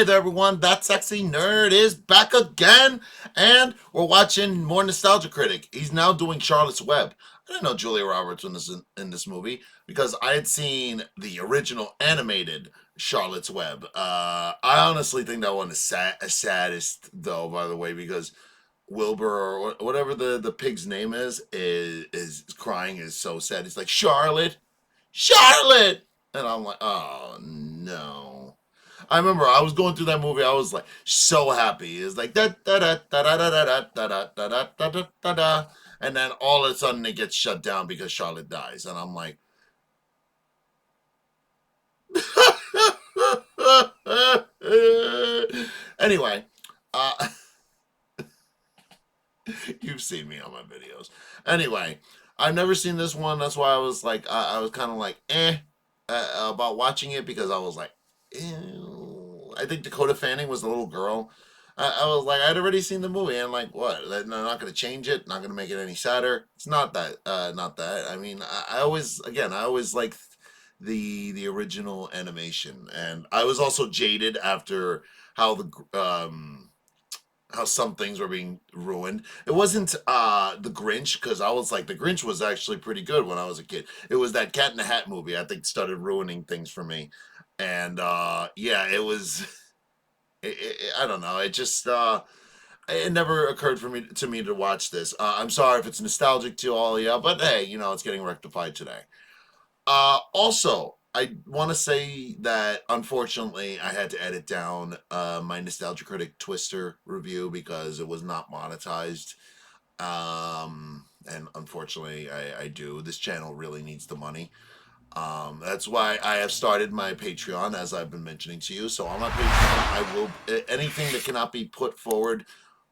Hey there, everyone. That sexy nerd is back again, and we're watching more Nostalgia Critic. He's now doing Charlotte's Web. I didn't know Julia Roberts was in this movie because I had seen the original animated Charlotte's Web. I honestly think that one is saddest, though. By the way, because Wilbur or whatever the pig's name is crying is so sad. He's like Charlotte, Charlotte, and I'm like, oh no. I remember I was going through that movie. I was like so happy. It's like da da da da da da da da da da da da da da da, and then all of a sudden it gets shut down because Charlotte dies, and I'm like, anyway, uh, you've seen me on my videos. Anyway, I've never seen this one. That's why I was like, I was kind of like, about watching it because I was like, ew. I think Dakota Fanning was the little girl. I was like, I'd already seen the movie. And I'm like, what? They're not going to change it. Not going to make it any sadder. It's not that. Not that. I mean, I always liked the original animation, and I was also jaded after how how some things were being ruined. It wasn't the Grinch, because I was like, the Grinch was actually pretty good when I was a kid. It was that Cat in the Hat movie I think started ruining things for me. And yeah, it was I don't know. It just it never occurred to me to watch this. I'm sorry if it's nostalgic to all of you, but hey, it's getting rectified today. Also, I want to say that unfortunately I had to edit down my Nostalgia Critic Twister review because it was not monetized. And unfortunately I do. This channel really needs the money. That's why I have started my Patreon, as I've been mentioning to you. So on my Patreon, I will anything that cannot be put forward,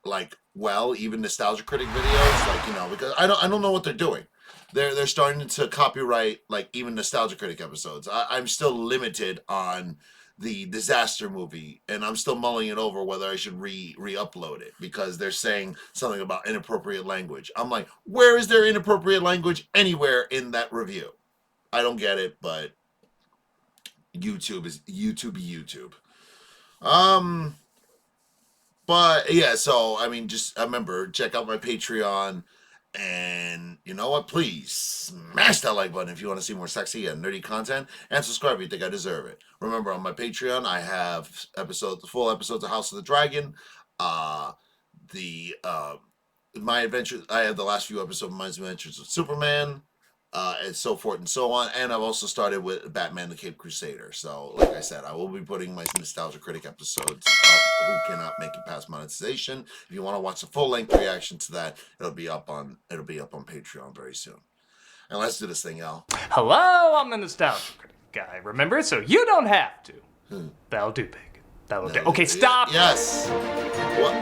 even Nostalgia Critic videos, because I don't know what they're doing. They're starting to copyright even Nostalgia Critic episodes. I'm still limited on the disaster movie, and I'm still mulling it over whether I should re-upload it because they're saying something about inappropriate language. I'm like, where is there inappropriate language anywhere in that review? I don't get it, but YouTube is YouTube. But yeah, so I mean, just remember, check out my Patreon, and you know what? Please smash that like button if you want to see more sexy and nerdy content, and subscribe if you think I deserve it. Remember, on my Patreon, I have full episodes of House of the Dragon, the my adventures. I have the last few episodes of my adventures with Superman. And so forth and so on. And I've also started with Batman the Cape Crusader. So, like I said, I will be putting my Nostalgia Critic episodes up who cannot make it past monetization. If you want to watch a full-length reaction to that, it'll be up on Patreon very soon. And let's do this thing, y'all. Hello, I'm the Nostalgia Critic guy. Remember? So you don't have to. That'll do, pig. That'll do. Okay, stop. Yes. What?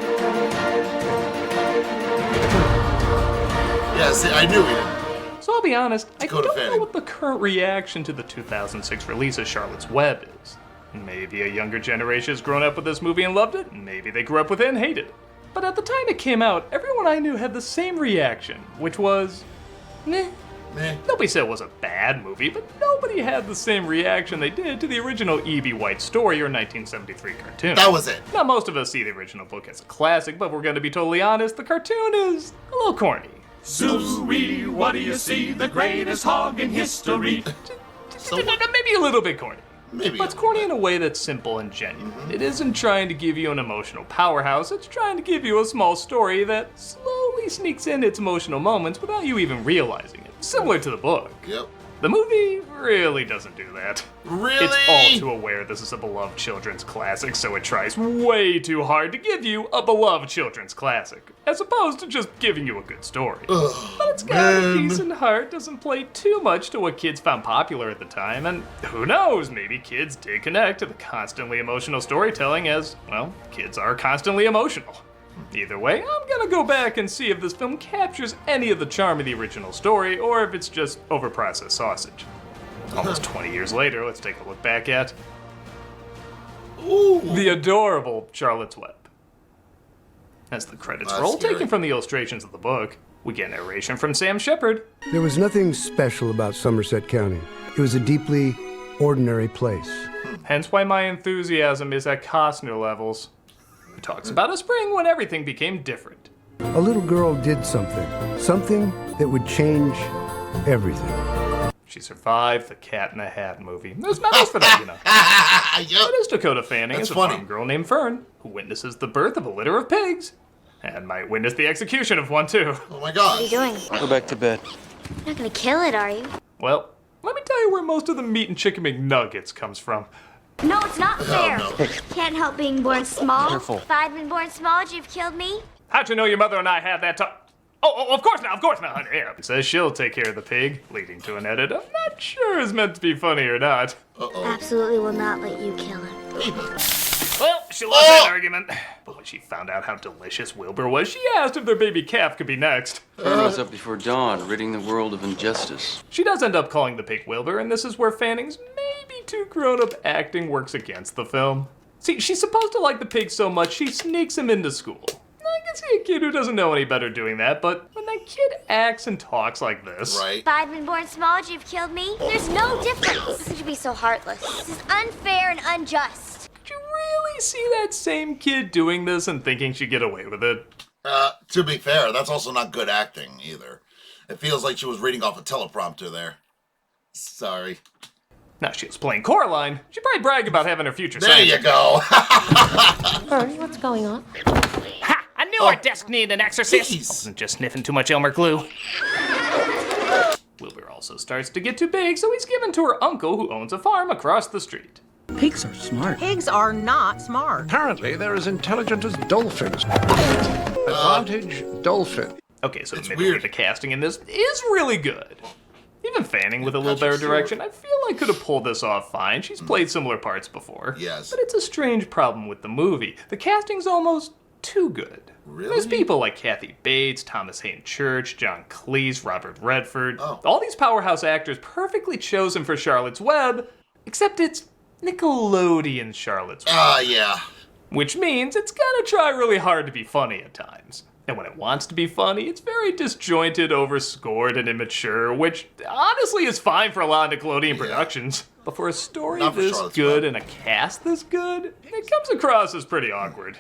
Yeah, see, I knew he didn't. So I'll be honest, Dakota I don't Fanning. know what the current reaction to the 2006 release of Charlotte's Web is. Maybe a younger generation has grown up with this movie and loved it, maybe they grew up with it and hated it. But at the time it came out, everyone I knew had the same reaction, which was, meh. Nobody said it was a bad movie, but nobody had the same reaction they did to the original E.B. White story or 1973 cartoon. That was it. Now, most of us see the original book as a classic, but if we're going to be totally honest, the cartoon is a little corny. Zooey, what do you see? The greatest hog in history. Maybe a little bit corny. Maybe. But it's corny in a way that's simple and genuine. It isn't trying to give you an emotional powerhouse, it's trying to give you a small story that slowly sneaks in its emotional moments without you even realizing it. Similar to the book. Yep. The movie really doesn't do that. Really? It's all too aware this is a beloved children's classic, so it tries way too hard to give you a beloved children's classic, as opposed to just giving you a good story. But it's got a decent heart, doesn't play too much to what kids found popular at the time, and who knows, maybe kids did connect to the constantly emotional storytelling as, well, kids are constantly emotional. Either way, I'm gonna go back and see if this film captures any of the charm of the original story, or if it's just overprocessed sausage. Almost 20 years later, let's take a look back at the adorable Charlotte's Web. As the credits roll, taken from the illustrations of the book, we get narration from Sam Shepard. There was nothing special about Somerset County. It was a deeply ordinary place. hence why my enthusiasm is at Costner levels. He talks about a spring when everything became different. A little girl did something that would change everything. She survived the Cat in the Hat movie. There's medals for that, you know. Yep. It is Dakota Fanning That's as a funny. farm girl named Fern, who witnesses the birth of a litter of pigs, and might witness the execution of one too. Oh my god. What are you doing? Go back to bed. You're not gonna kill it, are you? Well, let me tell you where most of the meat and chicken McNuggets comes from. No, it's not fair. no. Can't help being born small. Careful. If I'd been born small, would you have killed me? How'd you know your mother and I had that talk? Oh, of course not, honey. Yeah. Says she'll take care of the pig, leading to an edit I'm not sure is meant to be funny or not. Absolutely will not let you kill him. Well, she lost that argument. But when she found out how delicious Wilbur was, she asked if their baby calf could be next. Fern was up before dawn, ridding the world of injustice. She does end up calling the pig Wilbur, and this is where Fanning's maybe too grown-up acting works against the film. See, she's supposed to like the pig so much, she sneaks him into school. I can see a kid who doesn't know any better doing that, but when that kid acts and talks like this... Right. If I'd been born small, would you have killed me? There's no difference. How could you be so heartless? This is unfair and unjust. Could you really see that same kid doing this and thinking she'd get away with it? To be fair, that's also not good acting either. It feels like she was reading off a teleprompter there. Sorry. Now, she was playing Coraline. She'd probably brag about having her future There son. you go. Fern, what's going on? Ha! I knew our desk needed an exorcist. Jeez. I wasn't just sniffing too much Elmer glue. Wilbur also starts to get too big, so he's given to her uncle who owns a farm across the street. Pigs are smart. Pigs are not smart. Apparently, they're as intelligent as dolphins. Advantage, dolphin. Okay, so It's admittedly weird. the casting in this is really good. Even Fanning with a little better direction, I feel like could have pulled this off fine. She's played similar parts before. Yes. But it's a strange problem with the movie. The casting's almost too good. Really? There's people like Kathy Bates, Thomas Hayden Church, John Cleese, Robert Redford. Oh. All these powerhouse actors perfectly chosen for Charlotte's Web, except it's Nickelodeon Charlotte's Web. Yeah. Which means it's gonna try really hard to be funny at times. And when it wants to be funny, it's very disjointed, overscored, and immature, which honestly is fine for a lot of Nickelodeon productions. But for a story Not for this Charlotte's good Web. and a cast this good, it comes across as pretty awkward.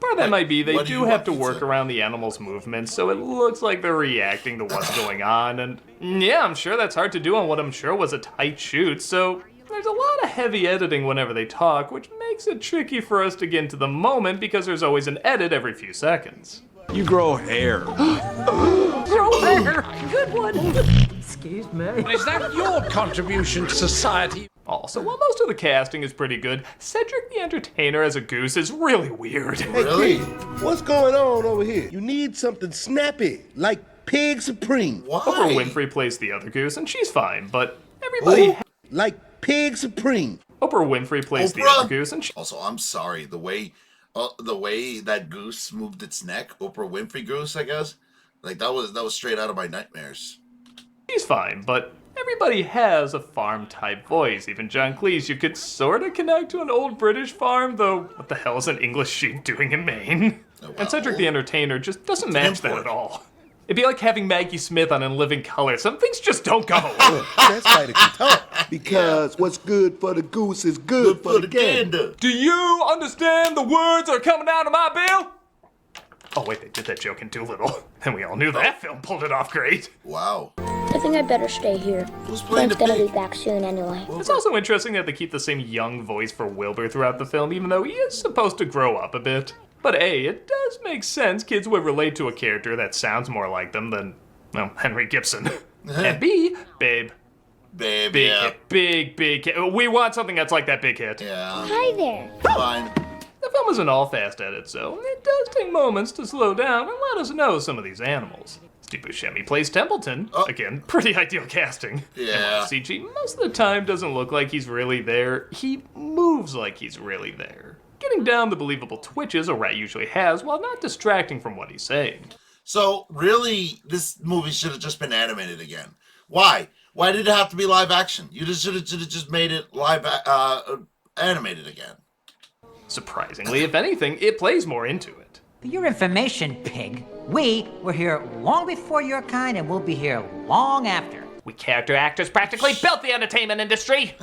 Part of that might be they What do you do have want, to work pizza? around the animals' movements, so it looks like they're reacting to what's going on, and yeah, I'm sure that's hard to do on what I'm sure was a tight shoot, so there's a lot of heavy editing whenever they talk, which makes it tricky for us to get into the moment because there's always an edit every few seconds. You grow hair. Grow hair! Good one! Excuse me. Is that your contribution to society? Also, while most of the casting is pretty good, Cedric the Entertainer as a goose is really weird. Really? What's going on over here? You need something snappy, like Pig Supreme. Why? Oprah Winfrey plays the other goose, and she's fine, but everybody... Like Pig Supreme. Oprah Winfrey plays the Oprah? other goose, and Also, I'm sorry. The way that goose moved its neck, Oprah Winfrey goose, I guess, like that was straight out of my nightmares. she's fine, but everybody has a farm-type voice. Even John Cleese, you could sort of connect to an old British farm, though what the hell is an English sheep doing in Maine? wow. And Cedric the Entertainer just doesn't match that at all. It'd be like having Maggie Smith on In Living Color. Some things just don't go. That's why they can talk. Because what's good for the goose is good for the gander. Do you understand the words that are coming out of my bill? Oh wait, they did that joke in Doolittle. And we all knew that film pulled it off great. Wow. I think I'd better stay here. Who's playing the Ben's gonna be pig? back soon anyway. It's also interesting that they keep the same young voice for Wilbur throughout the film, even though he is supposed to grow up a bit. But A, it does make sense kids would relate to a character that sounds more like them than, well, Henry Gibson. And B, Babe. Babe, Big yeah. hit. Big hit. We want something that's like that big hit. Yeah. Hi there. Fine. The film isn't all fast edits, so it does take moments to slow down and let us know some of these animals. Steve Buscemi plays Templeton. Again, pretty ideal casting. Yeah. And while CG most of the time doesn't look like he's really there, he moves like he's really there. Getting down the believable twitches a rat usually has while not distracting from what he's saying. So really, this movie should have just been animated again. Why? Why did it have to be live action? You just should have just made it live animated again. Surprisingly, if anything, it plays more into it. For your information, pig, We were here long before your kind, and we'll be here long after. We character actors practically built the entertainment industry.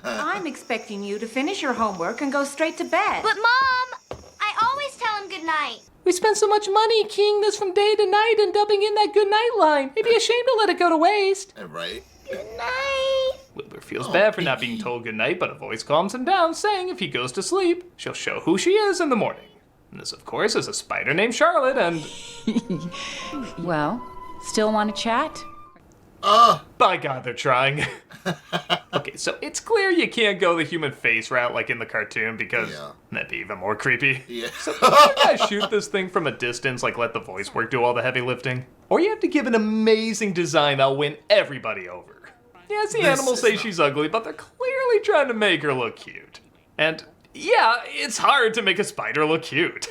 I'm expecting you to finish your homework and go straight to bed. But Mom, I always tell him goodnight. We spend so much money keying this from day to night and dubbing in that good night line. It'd be a shame to let it go to waste. Right. Good night. Wilbur feels bad for not being told goodnight, but a voice calms him down, saying if he goes to sleep, she'll show who she is in the morning. And this, of course, is a spider named Charlotte, and... Well, still want to chat? By God, they're trying. Okay, so it's clear you can't go the human face route like in the cartoon because that'd be even more creepy. Yeah. So can you guys shoot this thing from a distance, like let the voice work do all the heavy lifting? Or you have to give an amazing design that'll win everybody over. Yes, the animals say she's ugly, but they're clearly trying to make her look cute. And yeah, it's hard to make a spider look cute.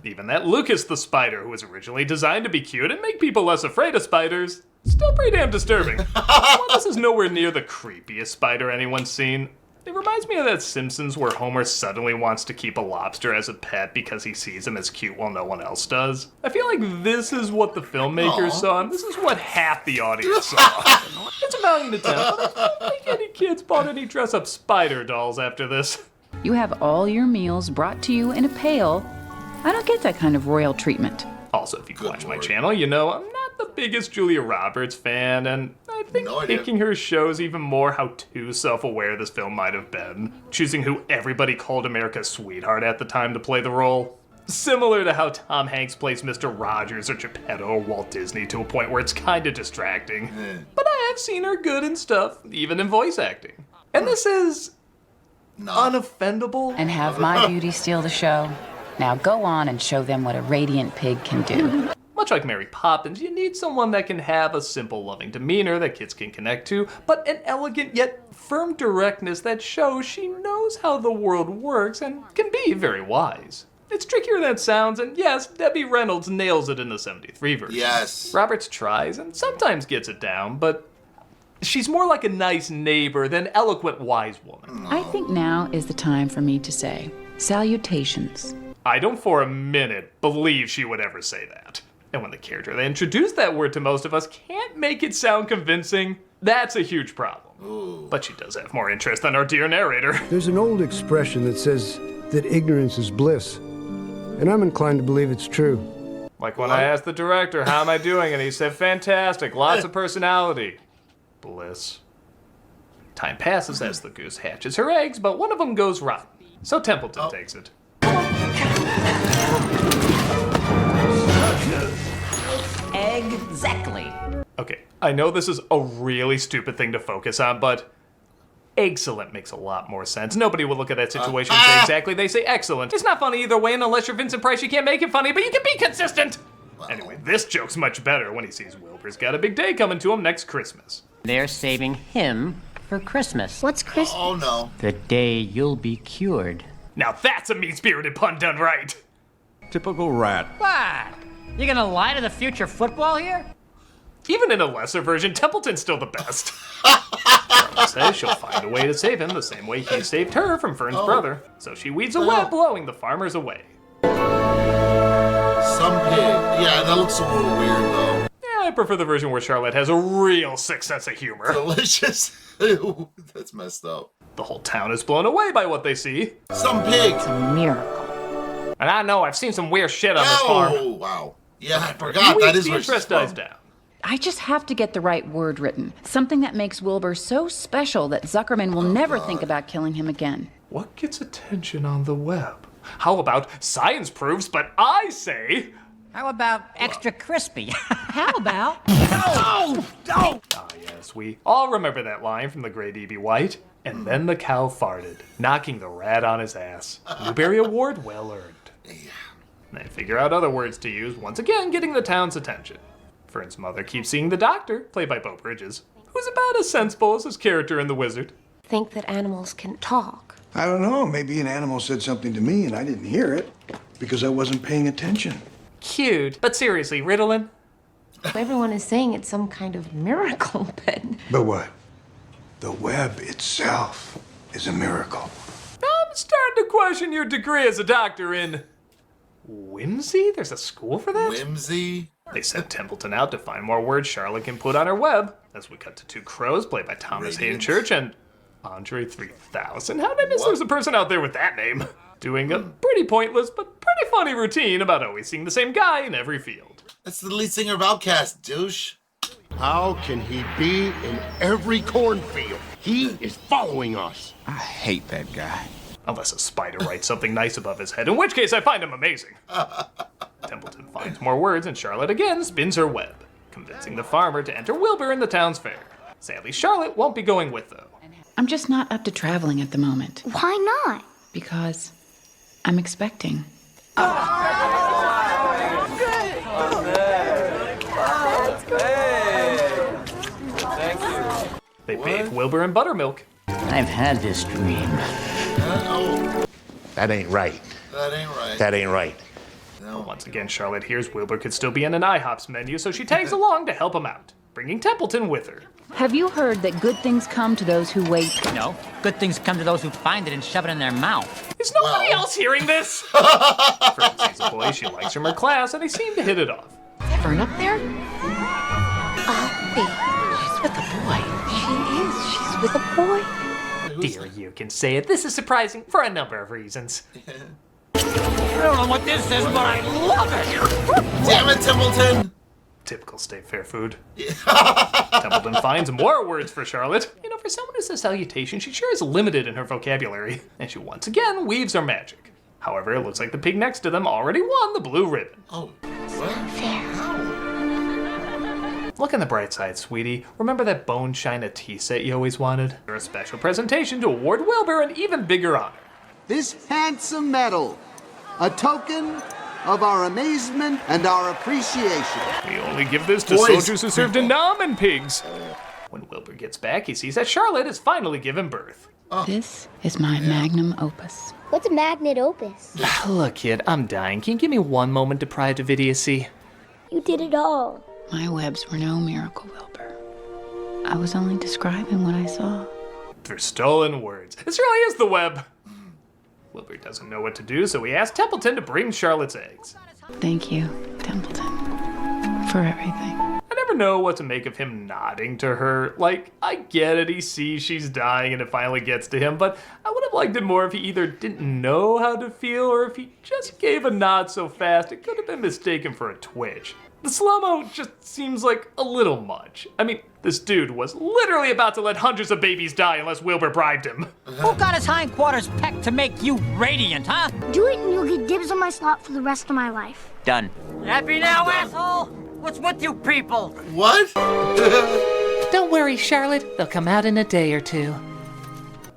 Even that Lucas the spider, who was originally designed to be cute and make people less afraid of spiders, still pretty damn disturbing. While this is nowhere near the creepiest spider anyone's seen, it reminds me of that Simpsons where Homer suddenly wants to keep a lobster as a pet because he sees him as cute while no one else does. I feel like this is what the filmmakers saw, and this is what half the audience saw. It's a valiant attempt, but I don't think any kids bought any dress-up spider dolls after this. You have all your meals brought to you in a pail. I don't get that kind of royal treatment. Also, if you watch my channel, you know I'm not the biggest Julia Roberts fan, and I think picking her shows even more how too self-aware this film might have been, choosing who everybody called America's sweetheart at the time to play the role. Similar to how Tom Hanks plays Mr. Rogers or Geppetto or Walt Disney to a point where it's kinda distracting. But I have seen her good in stuff, even in voice acting. And this is unoffendable. And have my beauty steal the show. Now go on and show them what a radiant pig can do. Much like Mary Poppins, you need someone that can have a simple, loving demeanor that kids can connect to, but an elegant yet firm directness that shows she knows how the world works and can be very wise. It's trickier than it sounds, and yes, Debbie Reynolds nails it in the 73 version. Yes. Roberts tries and sometimes gets it down, but she's more like a nice neighbor than eloquent wise woman. I think now is the time for me to say, salutations. I don't for a minute believe she would ever say that. And when the character that introduced that word to most of us can't make it sound convincing, that's a huge problem. Ooh. But she does have more interest than our dear narrator. There's an old expression that says that ignorance is bliss, and I'm inclined to believe it's true. Like when I asked the director, how am I doing? And he said, fantastic, lots of personality. Bliss. Time passes as the goose hatches her eggs, but one of them goes rotten. So Templeton takes it. Exactly. Okay, I know this is a really stupid thing to focus on, but excellent makes a lot more sense. Nobody will look at that situation and say exactly, they say excellent. It's not funny either way, and unless you're Vincent Price, you can't make it funny, but you can be consistent. Anyway, this joke's much better when he sees Wilbur's got a big day coming to him next Christmas. They're saving him for Christmas. What's Christmas? Oh no. The day you'll be cured. Now that's a mean-spirited pun done right. Typical rat. What? You gonna lie to the future football here? Even in a lesser version, Templeton's still the best. Charlotte says she'll find a way to save him the same way he saved her from Fern's brother. So she weaves a web blowing the farmers away. Some pig. Yeah, that looks a little weird though. Yeah, I prefer the version where Charlotte has a real sick sense of humor. Delicious. Ew, that's messed up. The whole town is blown away by what they see. Some pig. It's a miracle. And I know, I've seen some weird shit on this farm. Oh, wow. Yeah, I forgot. That is the where she's interest from. dies down. I just have to get the right word written. Something that makes Wilbur so special that Zuckerman will never think about killing him again. What gets attention on the web? How about science proves, but I say... How about extra crispy? How about? Ah, yes, we all remember that line from the great E.B. White. And then the cow farted, knocking the rat on his ass. Blueberry Award well earned. They figure out other words to use, once again getting the town's attention. Fern's mother keeps seeing the doctor, played by Beau Bridges, who's about as sensible as his character in The Wizard. Think that animals can talk. I don't know. Maybe an animal said something to me and I didn't hear it because I wasn't paying attention. Cute, but seriously, Ritalin? Everyone is saying it's some kind of miracle, but... But what? The web itself is a miracle. I'm starting to question your degree as a doctor in... Whimsy? There's a school for that? Whimsy? They sent Templeton out to find more words Charlotte can put on her web. As we cut to two crows, played by Thomas Hayden Church and Andre 3000. How did I miss there's a person out there with that name? Doing a pretty pointless but pretty funny routine about always seeing the same guy in every field. That's the lead singer of Outkast, douche. How can he be in every cornfield? He is following us. I hate that guy. Unless a spider writes something nice above his head, in which case I find him amazing. Templeton finds more words and Charlotte again spins her web, convincing the farmer to enter Wilbur in the town's fair. Sadly, Charlotte won't be going with, though. I'm just not up to traveling at the moment. Why not? Because I'm expecting. They bathe Wilbur in buttermilk. I've had this dream. That ain't right. That ain't right. That ain't right. No. Once again, Charlotte hears Wilbur could still be in an IHOP's menu, so she tags along to help him out, bringing Templeton with her. Have you heard that good things come to those who wait? No, good things come to those who find it and shove it in their mouth. Is nobody else hearing this? Fern sees a boy she likes from her class, and they seem to hit it off. Is Fern up there? Oh, wait. She's with a boy. She is. She's with a boy. Dear, you can say it. This is surprising for a number of reasons. I don't know what this is, but I love it! Damn it, Templeton! Typical State Fair food. Templeton finds more words for Charlotte. You know, for someone who's a salutation, she sure is limited in her vocabulary. And she once again weaves her magic. However, it looks like the pig next to them already won the blue ribbon. Oh, what? How? Look on the bright side, sweetie. Remember that bone china tea set you always wanted? Or a special presentation to award Wilbur an even bigger honor. This handsome medal, a token of our amazement and our appreciation. We only give this to soldiers who served in Nam and pigs. When Wilbur gets back, he sees that Charlotte has finally given birth. This is my magnum opus. What's a magnet opus? Look, kid, I'm dying. Can you give me one moment deprived of idiocy? You did it all. My webs were no miracle, Wilbur. I was only describing what I saw. They're stolen words. This really is the web. Wilbur doesn't know what to do, so he asks Templeton to bring Charlotte's eggs. Thank you, Templeton, for everything. I never know what to make of him nodding to her. Like, I get it, he sees she's dying and it finally gets to him, but I would have liked it more if he either didn't know how to feel or if he just gave a nod so fast it could have been mistaken for a twitch. The slow-mo just seems like a little much. I mean, this dude was literally about to let hundreds of babies die unless Wilbur bribed him. Who got his hindquarters pecked to make you radiant, huh? Do it and you'll get dibs on my slot for the rest of my life. Done. Happy now, asshole? What's with you people? What? Don't worry, Charlotte. They'll come out in a day or two.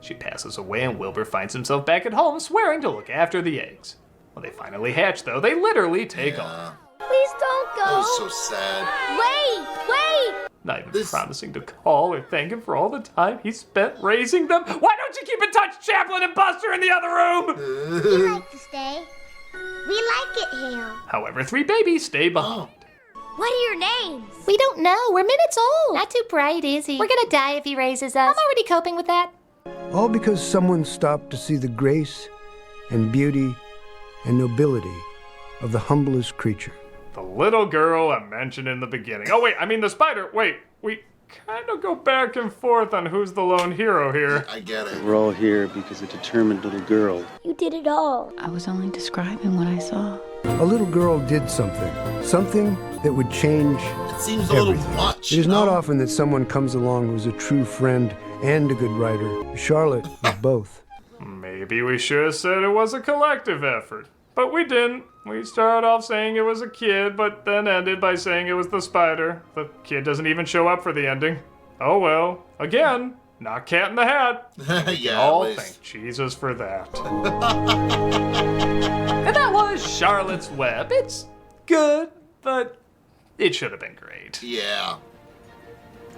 She passes away and Wilbur finds himself back at home swearing to look after the eggs. When they finally hatch, though, they literally take off. Please don't go. That was so sad. Wait! Not even promising to call or thank him for all the time he spent raising them. Why don't you keep in touch, Chaplin and Buster in the other room? We like to stay. We like it here. However, 3 babies stay behind. What are your names? We don't know. We're minutes old. Not too bright, is he? We're gonna die if he raises us. I'm already coping with that. All because someone stopped to see the grace and beauty and nobility of the humblest creature. The little girl I mentioned in the beginning. Oh, wait, I mean the spider. Wait, we kind of go back and forth on who's the lone hero here. I get it. We're all here because a determined little girl. You did it all. I was only describing what I saw. A little girl did something that would change It seems a everything. little much. It is not often that someone comes along who's a true friend and a good writer. Charlotte was both. Maybe we should have said it was a collective effort. But we didn't. We started off saying it was a kid, but then ended by saying it was the spider. The kid doesn't even show up for the ending. Oh well. Again, not Cat in the Hat. Yeah, All at least. thank Jesus for that. And that was Charlotte's Web. It's good, but it should have been great. Yeah.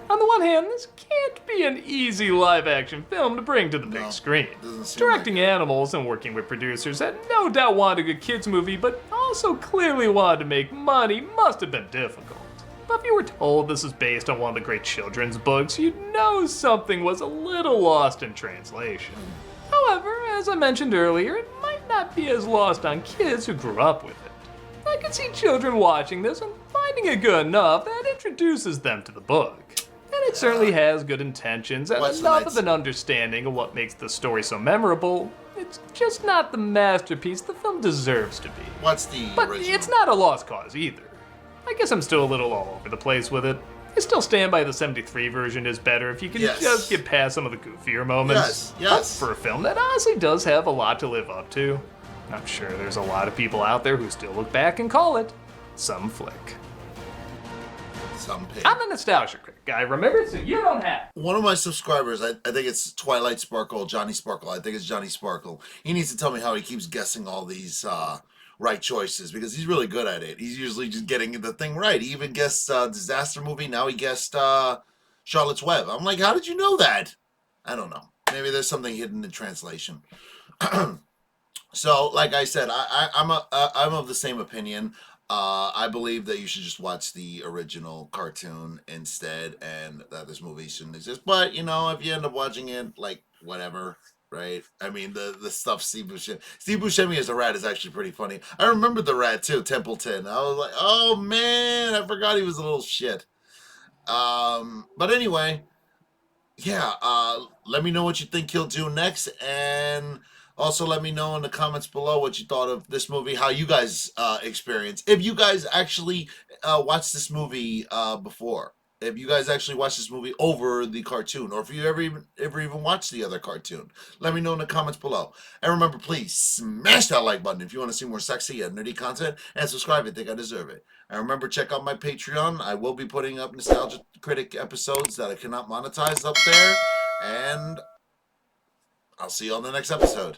On the one hand, this can't be an easy live-action film to bring to the big screen. Directing animals and working with producers that no doubt wanted a good kids movie, but also clearly wanted to make money must have been difficult. But if you were told this is based on one of the great children's books, you'd know something was a little lost in translation. However, as I mentioned earlier, it might not be as lost on kids who grew up with it. I could see children watching this and finding it good enough that introduces them to the book. And it certainly has good intentions and enough of an understanding of what makes the story so memorable. It's just not the masterpiece the film deserves to be. What's the But original? it's not a lost cause either. I guess I'm still a little all over the place with it. I still stand by the 73 version is better if you can just get past some of the goofier moments. Yes. But for a film that honestly does have a lot to live up to, I'm sure there's a lot of people out there who still look back and call it some flick. Some pig. I'm a nostalgia critic guy, remember? So you don't have. One of my subscribers, I think it's Twilight Sparkle, Johnny Sparkle. I think it's Johnny Sparkle. He needs to tell me how he keeps guessing all these right choices because he's really good at it. He's usually just getting the thing right. He even guessed Disaster Movie. Now he guessed Charlotte's Web. I'm like, how did you know that? I don't know. Maybe there's something hidden in translation. So, like I said, I'm of the same opinion. I believe that you should just watch the original cartoon instead, and that this movie shouldn't exist. But you know, if you end up watching it, like whatever, right? I mean, the stuff Steve Buscemi as a rat is actually pretty funny. I remember the rat too, Templeton. I was like, oh man, I forgot he was a little shit. But anyway, yeah. Let me know what you think he'll do next, and also let me know in the comments below what you thought of this movie, how you guys experience. If you guys actually watched this movie before. If you guys actually watched this movie over the cartoon, or if you ever even watched the other cartoon, let me know in the comments below. And remember, please smash that like button if you want to see more sexy and nerdy content, and subscribe if you think I deserve it. And remember, check out my Patreon. I will be putting up Nostalgia Critic episodes that I cannot monetize up there, and I'll see you on the next episode.